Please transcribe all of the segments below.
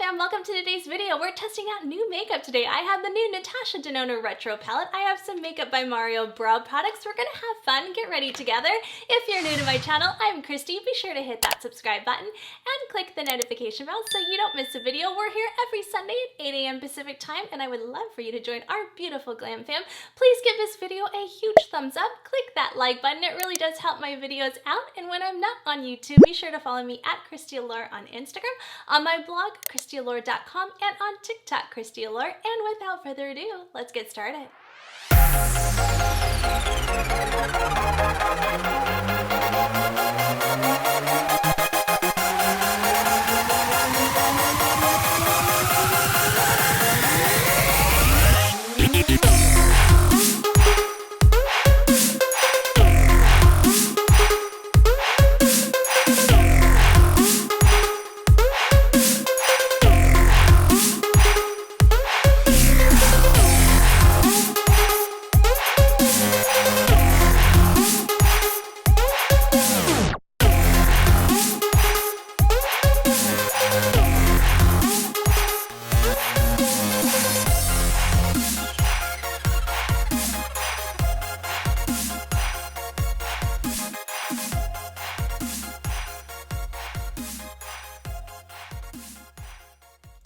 Fam, welcome to today's video. We're testing out new makeup today. I have the new Natasha Denona Retro Palette. I have some Makeup by Mario brow products. We're gonna have fun, get ready together. If you're new to my channel, I'm Kristi. Be sure to hit that subscribe button and click the notification bell so you don't miss a video. We're here every Sunday at 8 a.m. Pacific time, and I would love for you to join our beautiful Glam Fam. Please give this video a huge thumbs up. Click that like button. It really does help my videos out. And when I'm not on YouTube, be sure to follow me at Kristi Allure on Instagram, on my blog, KristiAllure.com, and on TikTok, Kristi Allure. And without further ado, let's get started.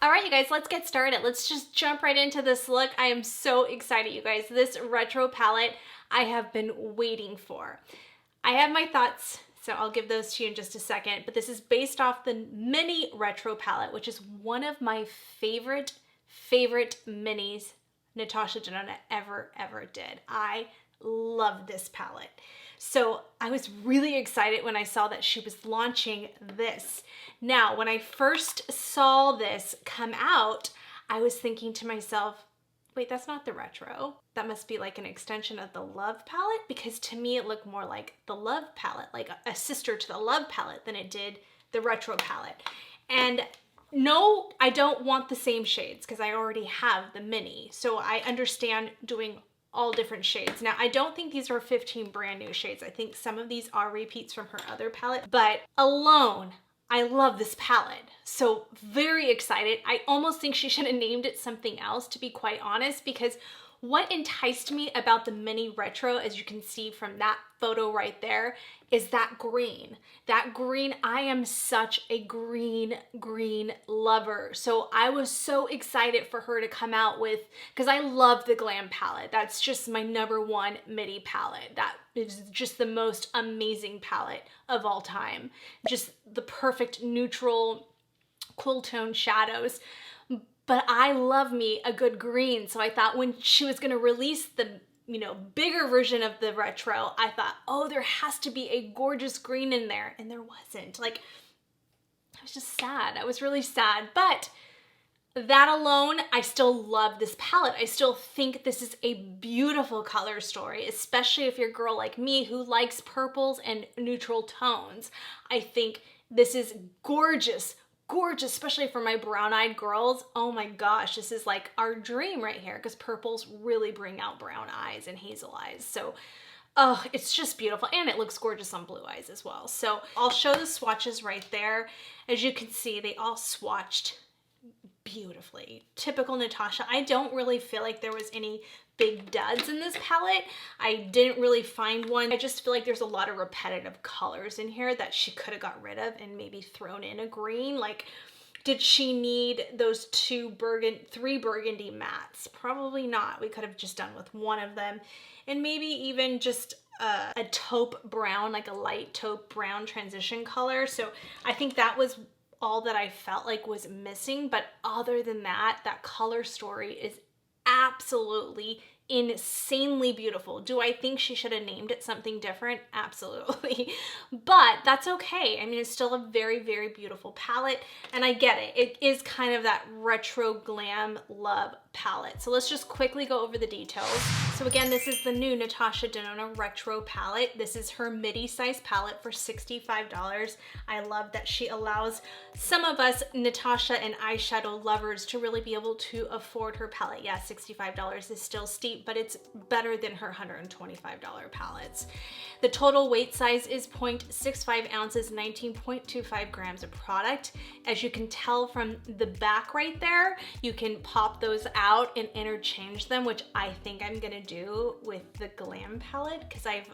Alright, you guys, let's get started. Let's just jump right into this look. I am so excited, you guys. This retro palette I have been waiting for. I have my thoughts, so I'll give those to you in just a second, but this is based off the mini retro palette, which is one of my favorite minis Natasha Denona ever did. I love this palette. So I was really excited when I saw that she was launching this. Now, when I first saw this come out, I was thinking to myself, wait, that's not the retro. That must be like an extension of the Love palette, because to me it looked more like the Love palette, like a sister to the Love palette than it did the retro palette. And no, I don't want the same shades because I already have the mini. So I understand doing all different shades. Now, I don't think these are 15 brand new shades. I think some of these are repeats from her other palette, but alone, I love this palette. So very excited. I almost think she should have named it something else, to be quite honest, because what enticed me about the mini retro, as you can see from that photo right there, is that green. That green, I am such a green lover. So I was so excited for her to come out with, because I love the Glam palette. That's just my #1 MIDI palette. That is just the most amazing palette of all time. Just the perfect neutral, cool tone shadows. But I love me a good green. So I thought when she was gonna release the, bigger version of the retro, I thought, oh, there has to be a gorgeous green in there. And there wasn't. Like, I was just sad. I was really sad. But that alone, I still love this palette. I still think this is a beautiful color story, especially if you're a girl like me who likes purples and neutral tones. I think this is gorgeous, especially for my brown-eyed girls. Oh my gosh, this is like our dream right here, because purples really bring out brown eyes and hazel eyes. So, oh, it's just beautiful, and it looks gorgeous on blue eyes as well. So I'll show the swatches right there. As you can see, they all swatched beautifully. Typical Natasha. I don't really feel like there was any big duds in this palette. I didn't really find one. I just feel like there's a lot of repetitive colors in here that she could have got rid of and maybe thrown in a green. Like, did she need those three burgundy mattes? Probably not. We could have just done with one of them, and maybe even just a taupe brown, like a light taupe brown transition color. So I think that was all that I felt like was missing. But other than that, that color story is absolutely insanely beautiful. Do I think she should have named it something different? Absolutely. But that's okay. I mean, it's still a very beautiful palette, and I get it. It is kind of that retro glam love palette. So let's just quickly go over the details. So again, this is the new Natasha Denona Retro palette. This is her MIDI size palette for $65. I love that she allows some of us Natasha and eyeshadow lovers to really be able to afford her palette. Yeah, $65 is still steep, but it's better than her $125 palettes. The total weight size is 0.65 ounces, 19.25 grams of product. As you can tell from the back right there, you can pop those out and interchange them, which I think I'm gonna do with the Glam palette because I've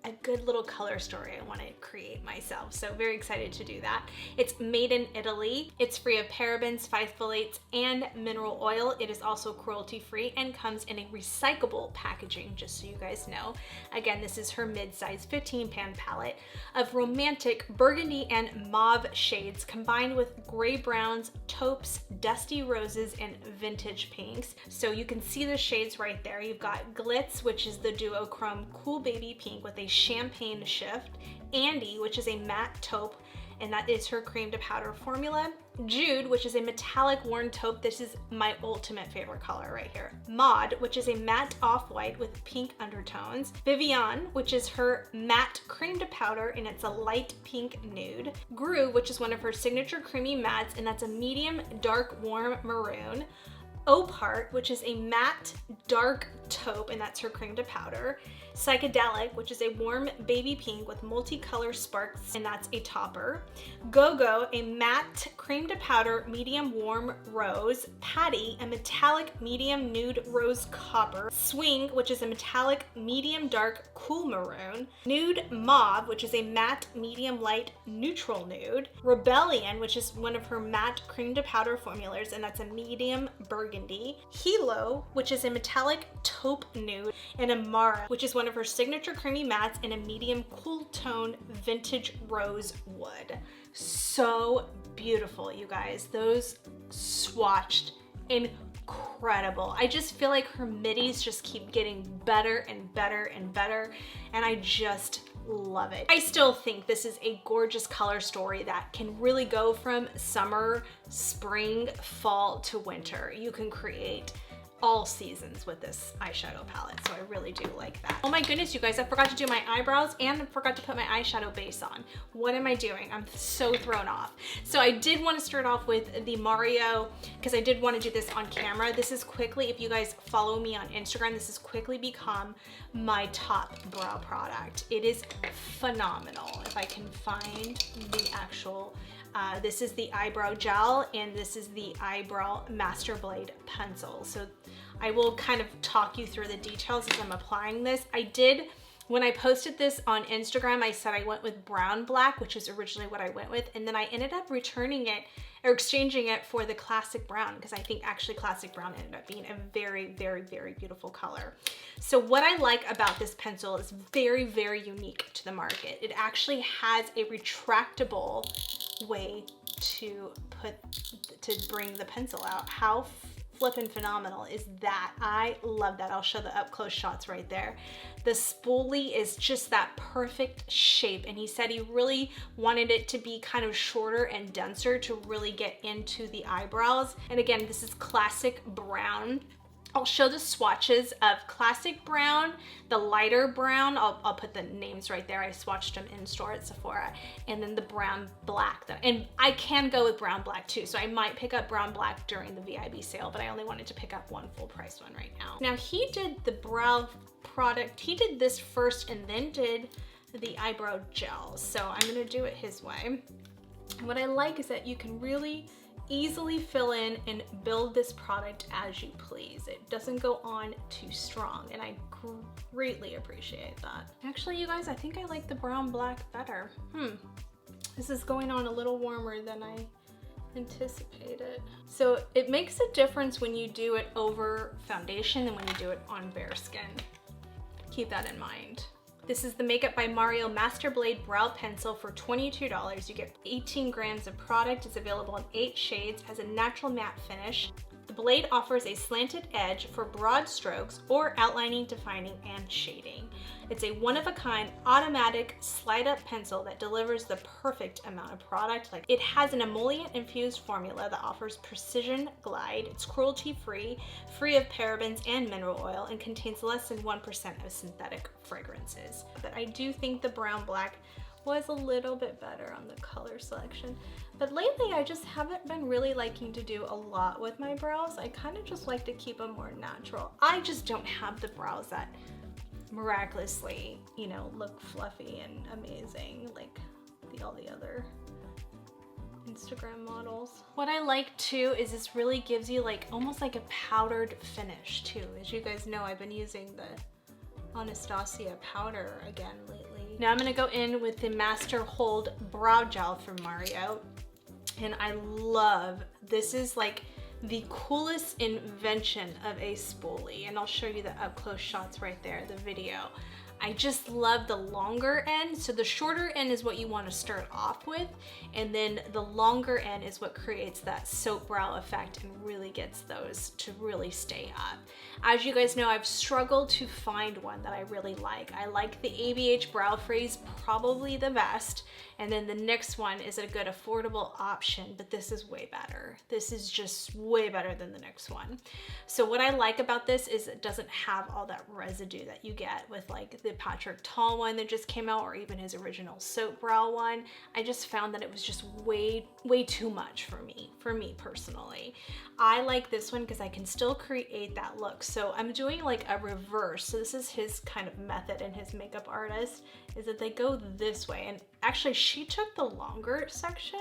a good little color story I want to create myself. So very excited to do that. It's made in Italy. It's free of parabens, phthalates, and mineral oil. It is also cruelty free and comes in a recyclable packaging, just so you guys know. Again, this is her mid-size 15-pan palette of romantic burgundy and mauve shades combined with gray browns, taupes, dusty roses, and vintage pinks. So you can see the shades right there. You've got Glitz, which is the duochrome cool baby pink with a champagne shift, Andy, which is a matte taupe, and that is her cream to powder formula, Jude, which is a metallic worn taupe. This is my ultimate favorite color right here. Maud, which is a matte off-white with pink undertones, Vivian, which is her matte cream to powder and it's a light pink nude, Groove, which is one of her signature creamy mattes and that's a medium dark warm maroon, Opart, which is a matte dark taupe and that's her cream to powder, Psychedelic, which is a warm baby pink with multicolor sparks and that's a topper, Go-Go, a matte cream to powder medium warm rose, Patty, a metallic medium nude rose copper, Swing, which is a metallic medium dark cool maroon, Nude Mauve, which is a matte medium light neutral nude, Rebellion, which is one of her matte cream to powder formulas and that's a medium burgundy, Hilo, which is a metallic taupe nude, and Amara, which is one of her signature creamy mattes in a medium cool tone vintage rose wood. So beautiful, you guys. Those swatched incredible. I just feel like her midis just keep getting better and better and better, and I just love it. I still think this is a gorgeous color story that can really go from summer, spring, fall to winter. You can create all seasons with this eyeshadow palette, so I really do like that. Oh my goodness, you guys, I forgot to do my eyebrows and I forgot to put my eyeshadow base on. What am I doing? I'm so thrown off. So I did want to start off with the Mario, because I did want to do this on camera. This is quickly, if you guys follow me on Instagram, this has quickly become my top brow product. It is phenomenal. If I can find the actual this is the eyebrow gel and this is the eyebrow master blade pencil. So I will kind of talk you through the details as I'm applying this. I did, when I posted this on Instagram, I said I went with brown black, which is originally what I went with, and then I ended up returning it or exchanging it for the classic brown because I think actually classic brown ended up being a very, very, very beautiful color. So what I like about this pencil is very, very unique to the market. It actually has a retractable way to bring the pencil out. How flippin' phenomenal is that? I love that. I'll show the up close shots right there. The spoolie is just that perfect shape, and he said he really wanted it to be kind of shorter and denser to really get into the eyebrows. And again, this is classic brown. I'll show the swatches of classic brown, the lighter brown, I'll put the names right there. I swatched them in store at Sephora, and then the brown black. And I can go with brown black too, so I might pick up brown black during the VIB sale, but I only wanted to pick up one full price one right now. Now he did the brow product, he did this first and then did the eyebrow gel. So I'm gonna do it his way. And what I like is that you can really easily fill in and build this product as you please. It doesn't go on too strong, and I greatly appreciate that. Actually, you guys, I think I like the brown black better. This is going on a little warmer than I anticipated. So it makes a difference when you do it over foundation and when you do it on bare skin. Keep that in mind. This is the Makeup by Mario Master Blade Brow Pencil for $22. You get 18 grams of product. It's available in 8 shades, has a natural matte finish. The blade offers a slanted edge for broad strokes or outlining, defining, and shading. It's a one-of-a-kind automatic slide-up pencil that delivers the perfect amount of product. It has an emollient-infused formula that offers precision glide. It's cruelty-free, free of parabens and mineral oil, and contains less than 1% of synthetic fragrances. But I do think the brown black was a little bit better on the color selection. But lately I just haven't been really liking to do a lot with my brows. I kind of just like to keep them more natural. I just don't have the brows that miraculously, you know, look fluffy and amazing like all the other Instagram models. What I like too is this really gives you like almost like a powdered finish too. As you guys know, I've been using the Anastasia powder again lately. Now I'm gonna go in with the Master Hold Brow Gel from Mario. And I love, this is like the coolest invention of a spoolie. And I'll show you the up close shots right there, the video. I just love the longer end. So the shorter end is what you want to start off with, and then the longer end is what creates that soap brow effect and really gets those to really stay up. As you guys know, I've struggled to find one that I really like. I like the ABH Brow Freeze probably the best, and then the next one is a good affordable option, but this is way better. This is just way better than the next one. So what I like about this is it doesn't have all that residue that you get with like the Patrick Tall one that just came out, or even his original soap brow one. I just found that it was just way too much for me personally. I like this one because I can still create that look. So I'm doing like a reverse. So this is his kind of method, and his makeup artist is that they go this way. And actually she took the longer section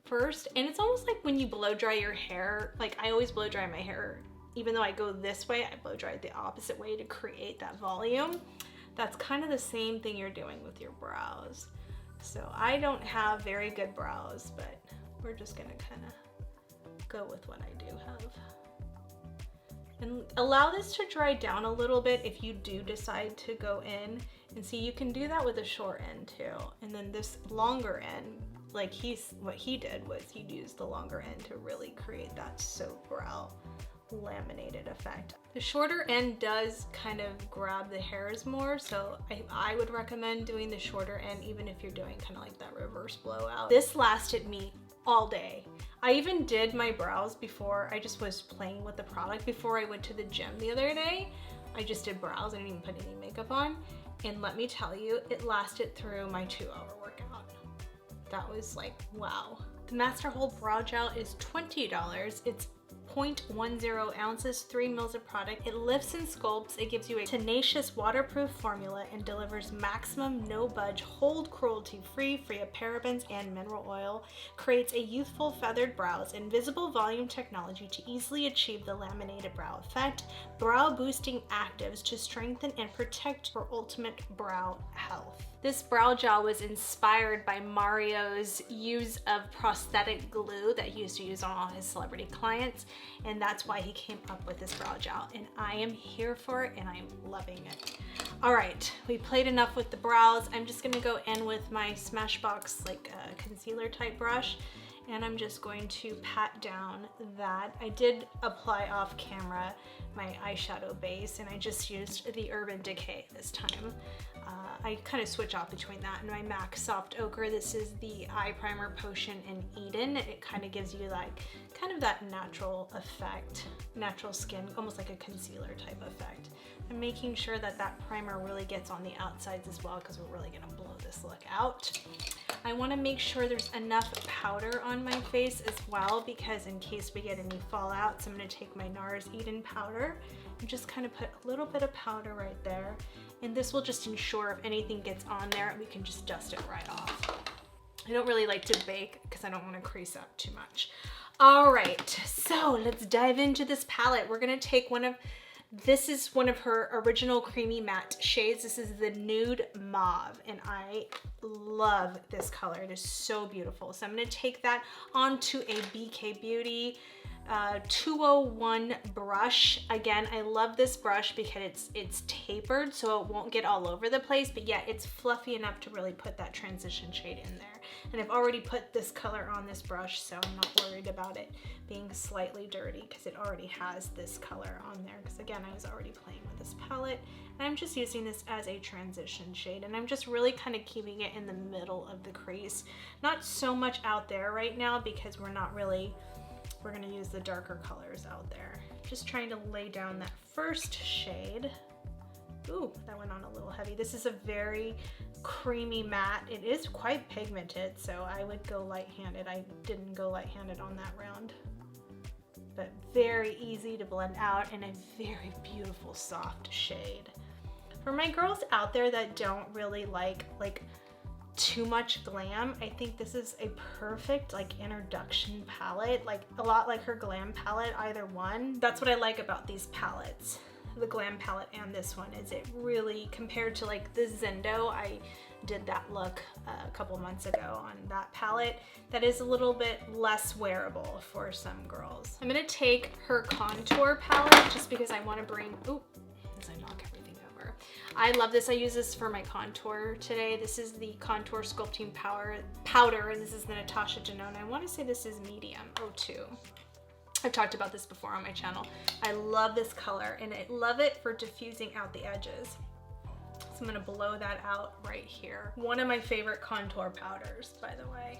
first, and it's almost like when you blow dry your hair, like I always blow dry my hair. Even though I go this way, I blow dry it the opposite way to create that volume. That's kind of the same thing you're doing with your brows. So I don't have very good brows, but we're just gonna kind of go with what I do have. And allow this to dry down a little bit if you do decide to go in. And see, you can do that with a short end too. And then this longer end, like what he did was he used the longer end to really create that soap brow laminated effect. The shorter end does kind of grab the hairs more, so I would recommend doing the shorter end even if you're doing kind of like that reverse blowout. This lasted me all day. I even did my brows before. I just was playing with the product before I went to the gym the other day. I just did brows. I didn't even put any makeup on, and let me tell you, it lasted through my 2-hour workout. That was like, wow. The Master Hold Brow Gel is $20. It's 0.10 ounces, 3 mils of product. It lifts and sculpts. It gives you a tenacious waterproof formula and delivers maximum no budge hold, cruelty free, free of parabens and mineral oil. Creates a youthful feathered brows, invisible volume technology to easily achieve the laminated brow effect, brow boosting actives to strengthen and protect for ultimate brow health. This brow gel was inspired by Mario's use of prosthetic glue that he used to use on all his celebrity clients, and that's why he came up with this brow gel, and I am here for it and I'm loving it. All right, we played enough with the brows. I'm just gonna go in with my Smashbox like concealer type brush, and I'm just going to pat down that. I did apply off camera my eyeshadow base, and I just used the Urban Decay this time. I kind of switch off between that and my MAC Soft Ochre. This is the Eye Primer Potion in Eden. It kind of gives you like kind of that natural effect, natural skin, almost like a concealer type effect. I'm making sure that that primer really gets on the outsides as well, because we're really gonna blow this look out. I want to make sure there's enough powder on my face as well, because in case we get any fallouts, I'm going to take my NARS Eden powder and just kind of put a little bit of powder right there. And this will just ensure if anything gets on there, we can just dust it right off. I don't really like to bake because I don't want to crease up too much. All right, so let's dive into this palette. We're going to take this is one of her original creamy matte shades. This is the Nude Mauve, and I love this color. It is so beautiful. So I'm gonna take that onto a BK Beauty 201 brush. Again, I love this brush because it's tapered so it won't get all over the place, but yet it's fluffy enough to really put that transition shade in there. And I've already put this color on this brush, so I'm not worried about it being slightly dirty because it already has this color on there. Because again, I was already playing with this palette, and I'm just using this as a transition shade, and I'm just really kind of keeping it in the middle of the crease. Not so much out there right now because we're gonna use the darker colors out there. Just trying to lay down that first shade. Ooh, that went on a little heavy. This is a very creamy matte. It is quite pigmented, so I would go light-handed. I didn't go light-handed on that round. But very easy to blend out and a very beautiful soft shade. For my girls out there that don't really like too much glam, I think this is a perfect like introduction palette, like a lot like her glam palette, either one. That's what I like about these palettes, the glam palette and this one, is it really, compared to like the Zendo, I did that look a couple months ago on that palette, that is a little bit less wearable for some girls. I'm gonna take her contour palette just because I want to bring, ooh, as I knock everything over. I love this. I use this for my contour today. This is the Contour Sculpting Powder, and this is the Natasha Denona. I want to say this is medium 02. I've talked about this before on my channel. I love this color, and I love it for diffusing out the edges. So I'm gonna blow that out right here. One of my favorite contour powders, by the way,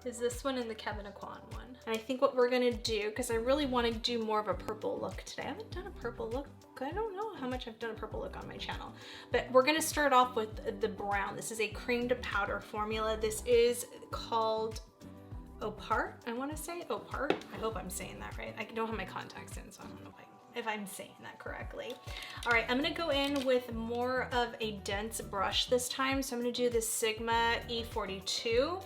is this one and the Kevin Aquan one. And I think what we're gonna do, because I really want to do more of a purple look today. I haven't done a purple look. I don't know how much I've done a purple look on my channel, but we're gonna start off with the brown. This is a cream to powder formula. This is called Opart, I want to say Opart. I hope I'm saying that right. I don't have my contacts in, so I don't know if I'm saying that correctly. All right, I'm gonna go in with more of a dense brush this time. So I'm gonna do this Sigma E42,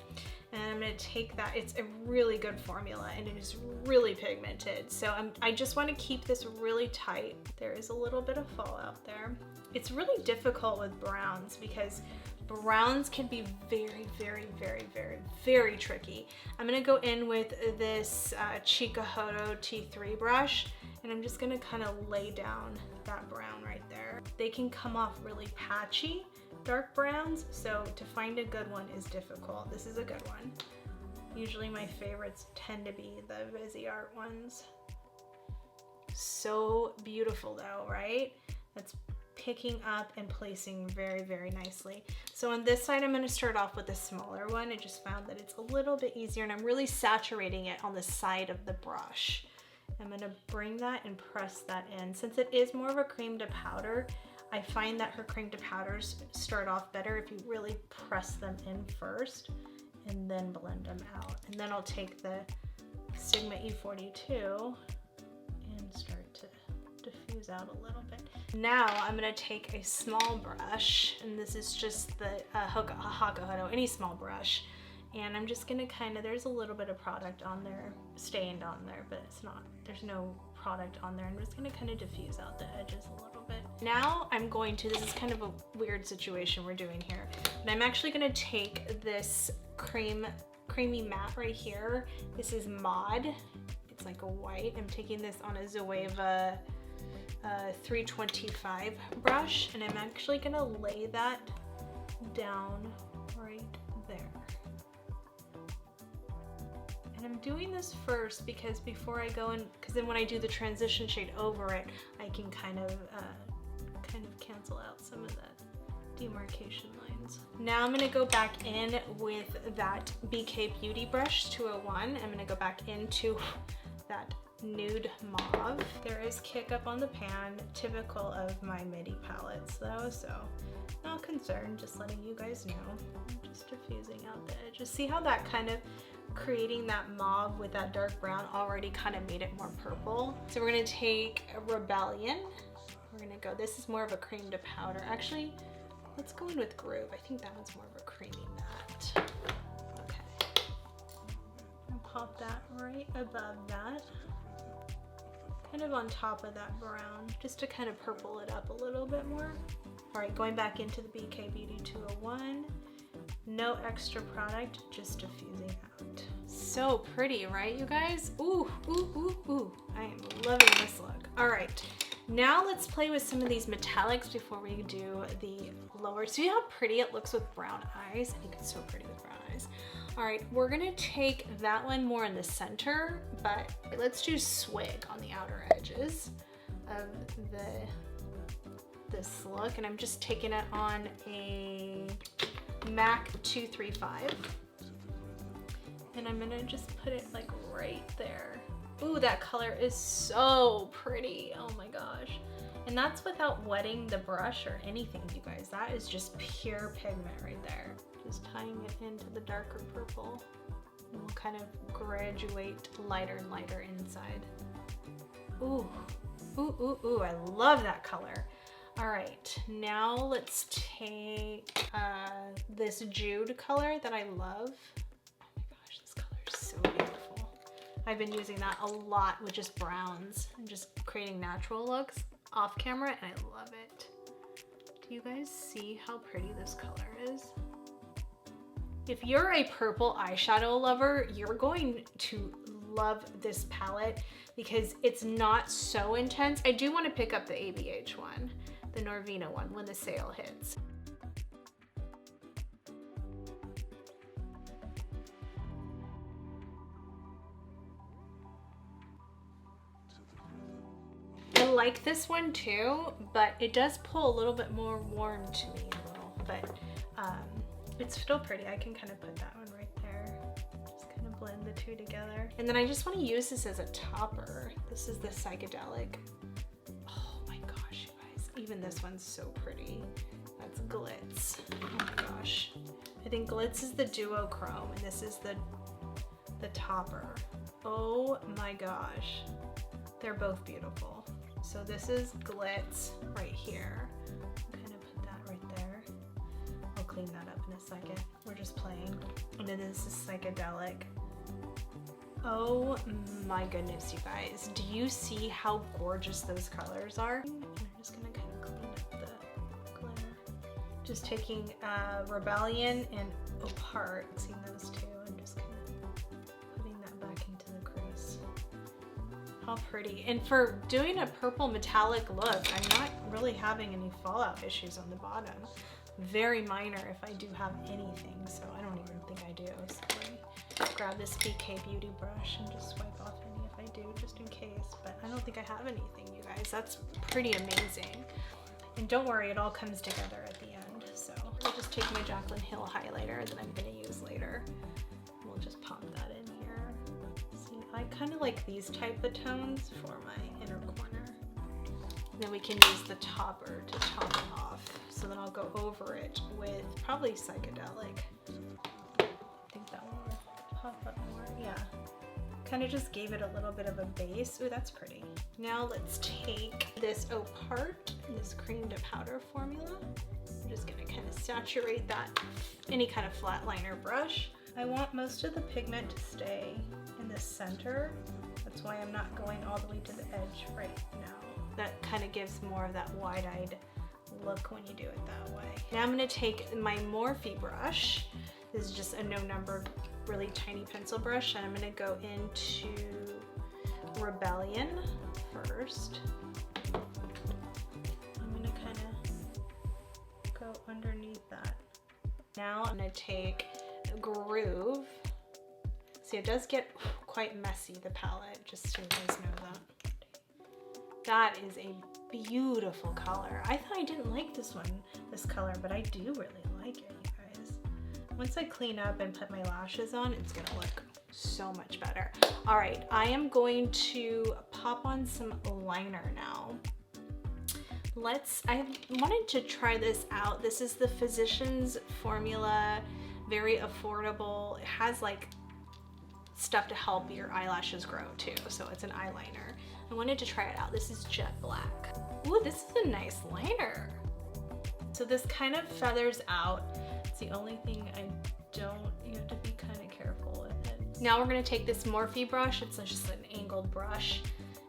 and I'm gonna take that. It's a really good formula, and it is really pigmented. So I just want to keep this really tight. There is a little bit of fallout there. It's really difficult with browns because browns can be very, very, very, very, very tricky. I'm gonna go in with this Chikuhodo T3 brush, and I'm just gonna kind of lay down that brown right there. They can come off really patchy, dark browns, so to find a good one is difficult. This is a good one. Usually my favorites tend to be the Viseart ones. So beautiful though, right? That's picking up and placing very, very nicely. So on this side, I'm gonna start off with a smaller one. I just found that it's a little bit easier, and I'm really saturating it on the side of the brush. I'm gonna bring that and press that in. Since it is more of a cream to powder, I find that her cream to powders start off better if you really press them in first and then blend them out. And then I'll take the Sigma E42 and start to diffuse out a little bit. Now I'm gonna take a small brush, and this is just the Hakuhodo, any small brush, and I'm just gonna kind of, there's a little bit of product on there, stained on there, but it's not, there's no product on there. I'm just gonna kind of diffuse out the edges a little bit. Now I'm going to, this is kind of a weird situation we're doing here, but I'm actually gonna take this creamy matte right here. This is Mod. It's like a white. I'm taking this on a Zoeva 325 brush, and I'm actually gonna lay that down right there. And I'm doing this first because before I go in, because then when I do the transition shade over it, I can kind of cancel out some of the demarcation lines. Now I'm gonna go back in with that BK Beauty brush 201. I'm gonna go back into that nude mauve. There is kick up on the pan, typical of my MIDI palettes though, so not concerned, just letting you guys know. I'm just diffusing out the edges. See how that kind of creating that mauve with that dark brown already kind of made it more purple. So we're gonna take a Rebellion. We're gonna go, this is more of a cream to powder. Actually, let's go in with Groove. I think that one's more of a creamy matte. Okay. And pop that right above that. Kind of on top of that brown, just to kind of purple it up a little bit more. All right, going back into the BK Beauty 201. No extra product, just diffusing out. so pretty, right, you guys? Ooh, ooh, ooh, ooh. I am loving this look. All right, now let's play with some of these metallics before we do the lower. See how pretty it looks with brown eyes? I think it's so pretty with brown eyes. All right, we're gonna take that one more in the center, but let's do swig on the outer edges of this look. And I'm just taking it on a MAC 235. And I'm gonna just put it like right there. Ooh, that color is so pretty. Oh my gosh. And that's without wetting the brush or anything, you guys. That is just pure pigment right there. Just tying it into the darker purple. And we'll kind of graduate lighter and lighter inside. Ooh, ooh, ooh, ooh, I love that color. All right, now let's take this Jude color that I love. Oh my gosh, this color is so beautiful. I've been using that a lot with just browns and just creating natural looks off camera, and I love it. Do you guys see how pretty this color is? If you're a purple eyeshadow lover, you're going to love this palette because it's not so intense. I do want to pick up the ABH one, the Norvina one, when the sale hits. I like this one too, but it does pull a little bit more warm to me, but it's still pretty. I can kind of put that one right there. Just kind of blend the two together. And then I just want to use this as a topper. This is the psychedelic. Oh my gosh, you guys. Even this one's so pretty. That's Glitz. Oh my gosh. I think Glitz is the duochrome and this is the topper. Oh my gosh. They're both beautiful. So this is Glitz right here. Kind of put that right there. I'll clean that up in a second. We're just playing. And then this is psychedelic. Oh my goodness, you guys. Do you see how gorgeous those colors are? And I'm just gonna kind of clean up the glitter. Just taking Rebellion and Apart, seeing those two, and just kind of putting that back into the crease. How pretty. And for doing a purple metallic look, I'm not really having any fallout issues on the bottom. Very minor if I do have anything, so I don't even think I do. So let me grab this BK Beauty brush and just swipe off any if I do, just in case. But I don't think I have anything, you guys. That's pretty amazing. And don't worry, it all comes together at the end. So I'll just take my Jaclyn Hill highlighter that I'm gonna use later. We'll just pop that in here. See, I kind of like these type of tones for my inner corner. And then we can use the topper to top it off. So then I'll go over it with probably psychedelic. I think that one will pop up more. Yeah. Kind of just gave it a little bit of a base. Ooh, that's pretty. Now let's take this Apart, this cream to powder formula. I'm just gonna kind of saturate that, any kind of flat liner brush. I want most of the pigment to stay in the center. That's why I'm not going all the way to the edge right now. That kind of gives more of that wide-eyed look when you do it that way. Now I'm gonna take my Morphe brush. This is just a no number, really tiny pencil brush, and I'm gonna go into Rebellion first. I'm gonna kind of go underneath that. Now I'm gonna take Groove. See, it does get quite messy, the palette, just so you guys know that. That is a beautiful color. I thought I didn't like this color, but I do really like it, you guys. Once I clean up and put my lashes on, it's gonna look so much better. All right, I am going to pop on some liner now. I wanted to try this out. This is the Physicians Formula, very affordable. It has like stuff to help your eyelashes grow too, so it's an eyeliner. I wanted to try it out. This is Jet Black. Ooh, this is a nice liner. So this kind of feathers out. It's the only thing you have to be kind of careful with it. Now we're gonna take this Morphe brush. It's just an angled brush.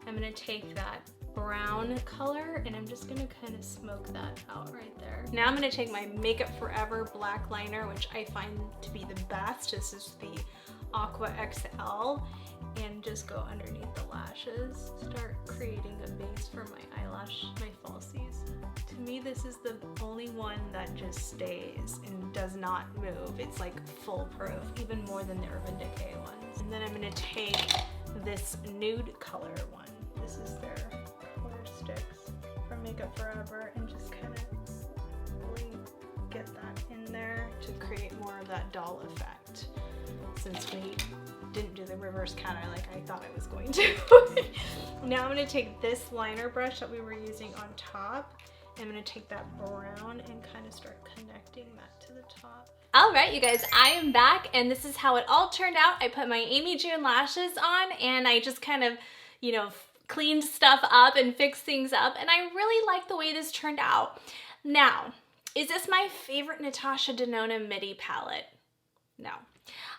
I'm gonna take that brown color and I'm just gonna kind of smoke that out right there. Now I'm gonna take my Makeup Forever black liner, which I find to be the best. This is the Aqua XL and just go underneath the lashes. Start creating a base for my falsies. To me, this is the only one that just stays and does not move. It's like foolproof, even more than the Urban Decay ones. And then I'm gonna take this nude color one. This is their color sticks from Makeup Forever, and just kind of really get that in there to create more of that doll effect. Since we didn't do the reverse cat eye like I thought I was going to. Now I'm gonna take this liner brush that we were using on top. I'm gonna take that brown and kind of start connecting that to the top. All right, you guys, I am back, and this is how it all turned out. I put my Amy June lashes on, and I just kind of, you know, cleaned stuff up and fixed things up, and I really like the way this turned out. Now, is this my favorite Natasha Denona MIDI palette? No.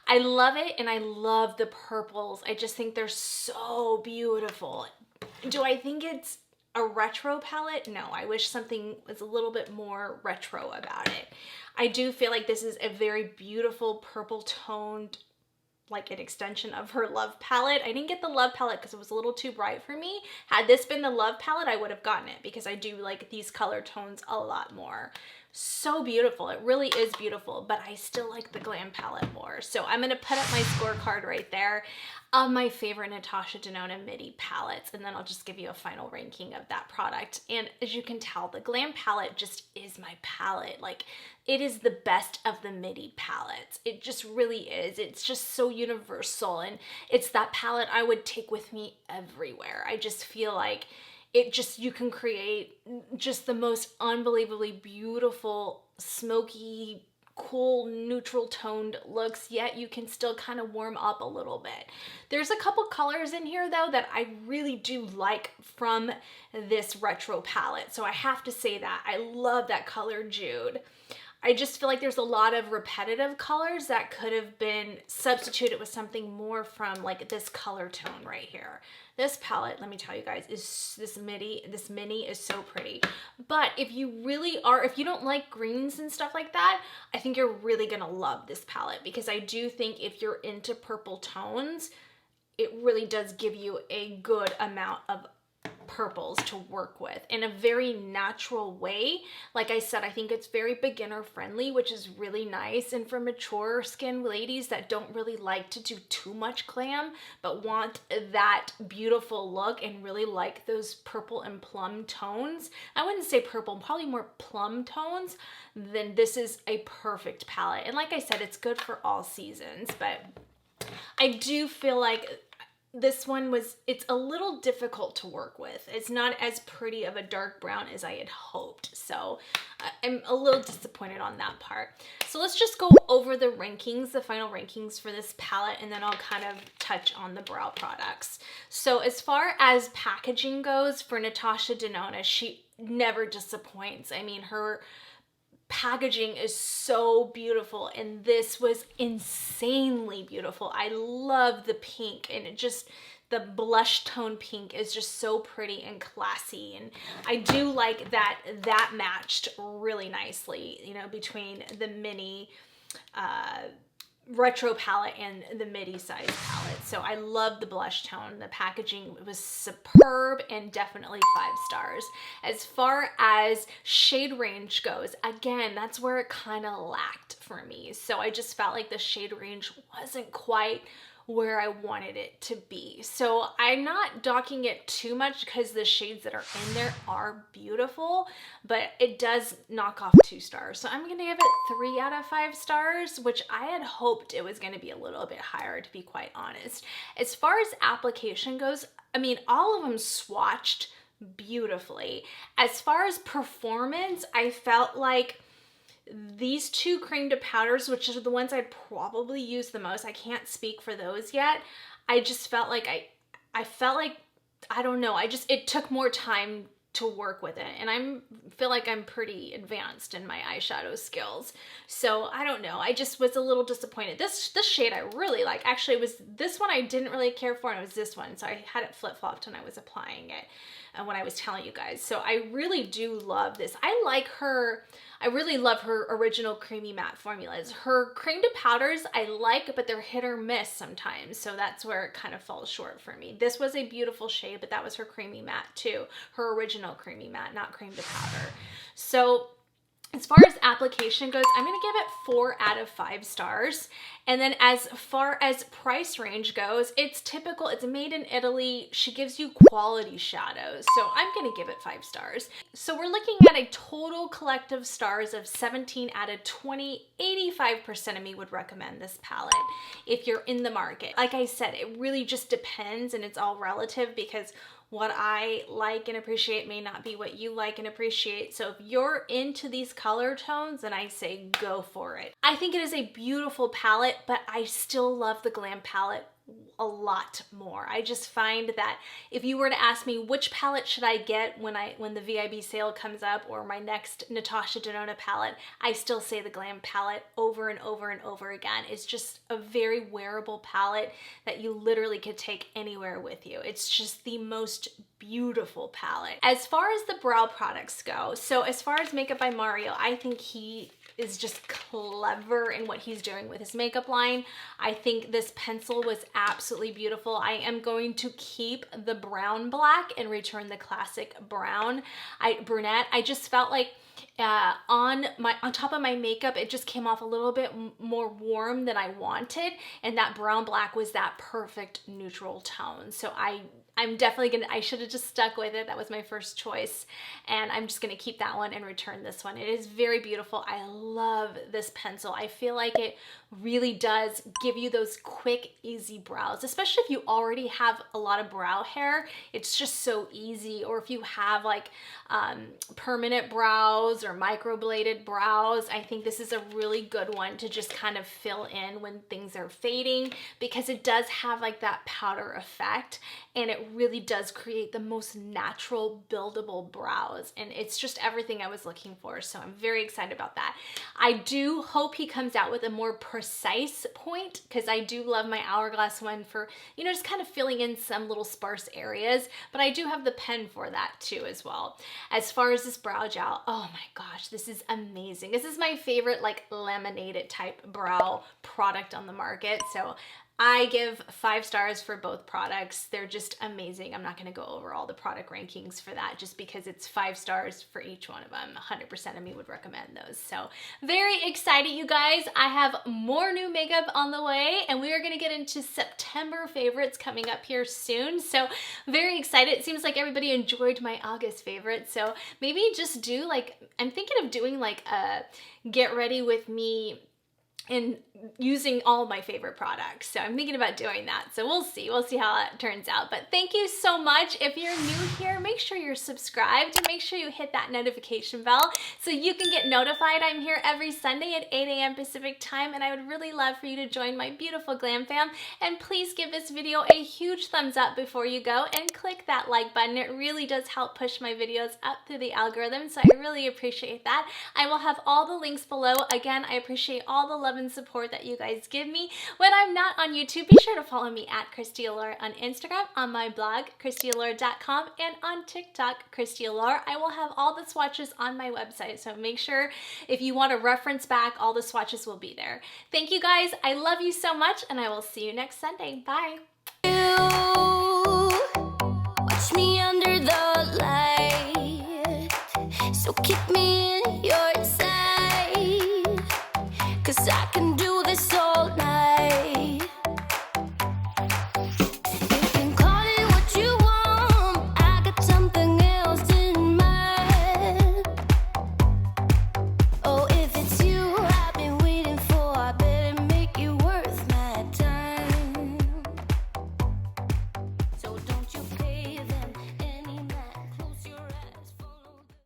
I love it, and I love the purples. I just think they're so beautiful. Do I think it's a retro palette? No, I wish something was a little bit more retro about it. I do feel like this is a very beautiful purple toned, like an extension of her Love palette. I didn't get the Love palette because it was a little too bright for me. Had this been the Love palette, I would have gotten it because I do like these color tones a lot more. So beautiful. It really is beautiful, but I still like the Glam palette more. So I'm going to put up my scorecard right there of my favorite Natasha Denona MIDI palettes, and then I'll just give you a final ranking of that product. And as you can tell, the Glam palette just is my palette. Like, it is the best of the MIDI palettes. It just really is. It's just so universal, and it's that palette I would take with me everywhere. I just feel like you can create just the most unbelievably beautiful, smoky, cool, neutral toned looks, yet you can still kind of warm up a little bit. There's a couple colors in here though that I really do like from this retro palette. So I have to say that I love that color Jude. I just feel like there's a lot of repetitive colors that could have been substituted with something more from like this color tone right here. This palette, let me tell you guys, is this mini is so pretty. But if you don't like greens and stuff like that, I think you're really gonna love this palette, because I do think if you're into purple tones, it really does give you a good amount of purples to work with in a very natural way. Like I said, I think it's very beginner friendly, which is really nice. And for mature skin ladies that don't really like to do too much glam, but want that beautiful look and really like those purple and plum tones, I wouldn't say purple, probably more plum tones, then this is a perfect palette. And like I said, it's good for all seasons, but I do feel like this one it's a little difficult to work with. It's not as pretty of a dark brown as I had hoped. So I'm a little disappointed on that part. So let's just go over the rankings, the final rankings for this palette, and then I'll kind of touch on the brow products. So as far as packaging goes for Natasha Denona, she never disappoints. I mean, her packaging is so beautiful, and this was insanely beautiful. I love the pink, and the blush tone pink is just so pretty and classy, and I do like that matched really nicely, you know, between the mini retro palette and the MIDI size palette. So I love the blush tone. The packaging was superb and definitely 5 stars. As far as shade range goes, again, that's where it kind of lacked for me. So I just felt like the shade range wasn't quite where I wanted it to be. So I'm not docking it too much because the shades that are in there are beautiful, but it does knock off 2 stars. So I'm gonna give it 3 out of 5 stars, which I had hoped it was gonna be a little bit higher, to be quite honest. As far as application goes, I mean, all of them swatched beautifully. As far as performance, I felt like these 2 cream to powders, which are the ones I'd probably use the most, I can't speak for those yet. I just felt like I don't know, it took more time to work with it, and I feel like I'm pretty advanced in my eyeshadow skills. So I don't know, I just was a little disappointed. This shade I really like. Actually, it was this one I didn't really care for, and it was this one, so I had it flip-flopped when I was applying it and when I was telling you guys. So I really do love this. I like her I really love her original creamy matte formulas. Her cream to powders I like, but they're hit or miss sometimes, so that's where it kind of falls short for me. This was a beautiful shade, but that was her creamy matte too. Her original creamy matte, not cream to powder. So as far as application goes, I'm going to give it 4 out of 5 stars. And then as far as price range goes, it's typical. It's made in Italy. She gives you quality shadows. So I'm going to give it 5 stars. So we're looking at a total collective stars of 17 out of 20. 85% of me would recommend this palette if you're in the market. Like I said, it really just depends, and it's all relative because what I like and appreciate may not be what you like and appreciate. So if you're into these color tones, then I say go for it. I think it is a beautiful palette, but I still love the Glam palette a lot more. I just find that if you were to ask me which palette should I get when the VIB sale comes up, or my next Natasha Denona palette, I still say the Glam palette over and over and over again. It's just a very wearable palette that you literally could take anywhere with you. It's just the most beautiful palette. As far as the brow products go, so as far as Makeup by Mario, I think he is just clever in what he's doing with his makeup line. I think this pencil was absolutely beautiful. I am going to keep the brown black and return the classic brown. Brunette. I just felt like on top of my makeup, it just came off a little bit more warm than I wanted, and that brown black was that perfect neutral tone. So I'm definitely gonna, I should have just stuck with it. That was my first choice, and I'm just gonna keep that one and return this one. It is very beautiful. I love this pencil. I feel like it really does give you those quick, easy brows, especially if you already have a lot of brow hair. It's just so easy. Or if you have like permanent brows or microbladed brows, I think this is a really good one to just kind of fill in when things are fading, because it does have like that powder effect, and it really does create the most natural buildable brows, and it's just everything I was looking for. So I'm very excited about that. I do hope he comes out with a more precise point, because I do love my Hourglass one for, you know, just kind of filling in some little sparse areas, but I do have the pen for that too as well. As far as this brow gel, oh my gosh, this is amazing. This is my favorite like laminated type brow product on the market. So I give 5 stars for both products. They're just amazing. I'm not going to go over all the product rankings for that, just because it's 5 stars for each one of them. 100% of me would recommend those. So very excited, you guys. I have more new makeup on the way, and we are going to get into September favorites coming up here soon. So very excited. It seems like everybody enjoyed my August favorites. So maybe just do like, I'm thinking of doing like a get ready with me and using all my favorite products. So I'm thinking about doing that. So we'll see how that turns out. But thank you so much. If you're new here, make sure you're subscribed, and make sure you hit that notification bell so you can get notified. I'm here every Sunday at 8 a.m. Pacific time, and I would really love for you to join my beautiful Glam Fam. And please give this video a huge thumbs up before you go, and click that like button. It really does help push my videos up through the algorithm, so I really appreciate that. I will have all the links below. Again, I appreciate all the love and support that you guys give me. When I'm not on YouTube, be sure to follow me at Kristi Allure on Instagram, on my blog, KristiAllure.com, and on TikTok, Kristi Allure. I will have all the swatches on my website, so make sure if you want to reference back, all the swatches will be there. Thank you guys. I love you so much, and I will see you next Sunday. Bye.